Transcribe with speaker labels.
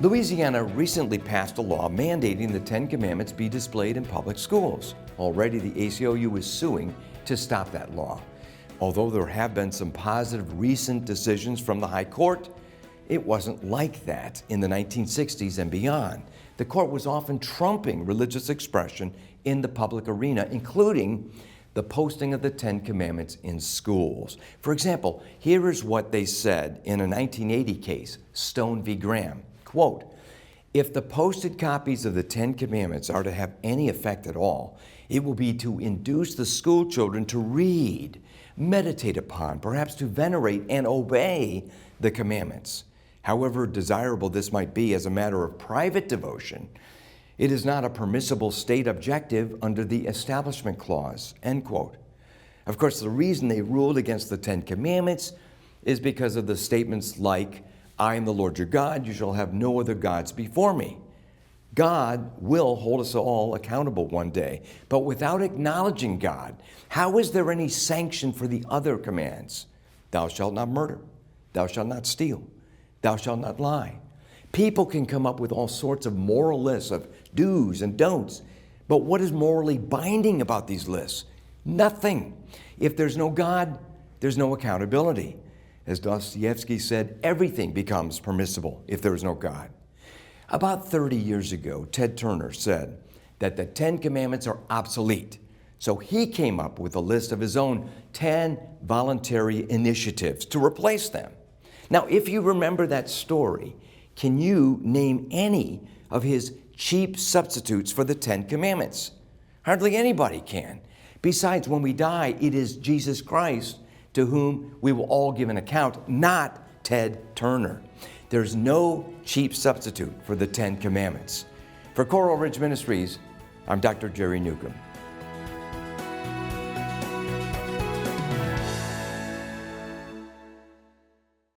Speaker 1: Louisiana recently passed a law mandating the Ten Commandments be displayed in public schools. Already the ACLU is suing to stop that law. Although there have been some positive recent decisions from the High Court, it wasn't like that in the 1960s and beyond. The court was often trumping religious expression in the public arena, including the posting of the Ten Commandments in schools. For example, here is what they said in a 1980 case, Stone v. Graham. Quote, "If the posted copies of the Ten Commandments are to have any effect at all, it will be to induce the school children to read, meditate upon, perhaps to venerate and obey the commandments. However desirable this might be as a matter of private devotion, it is not a permissible state objective under the Establishment Clause," end quote. Of course, the reason they ruled against the Ten Commandments is because of the statements like, "I am the Lord your God, you shall have no other gods before me." God will hold us all accountable one day, but without acknowledging God, how is there any sanction for the other commands? Thou shalt not murder, thou shalt not steal, thou shalt not lie. People can come up with all sorts of moral lists of do's and don'ts, but what is morally binding about these lists? Nothing. If there's no God, there's no accountability. As Dostoevsky said, everything becomes permissible if there is no God. About 30 years ago, Ted Turner said that the Ten Commandments are obsolete. So he came up with a list of his own 10 voluntary initiatives to replace them. Now, if you remember that story, can you name any of his cheap substitutes for the Ten Commandments? Hardly anybody can. Besides, when we die, it is Jesus Christ to whom we will all give an account, not Ted Turner. There's no cheap substitute for the Ten Commandments. For Coral Ridge Ministries, I'm Dr. Jerry Newcombe.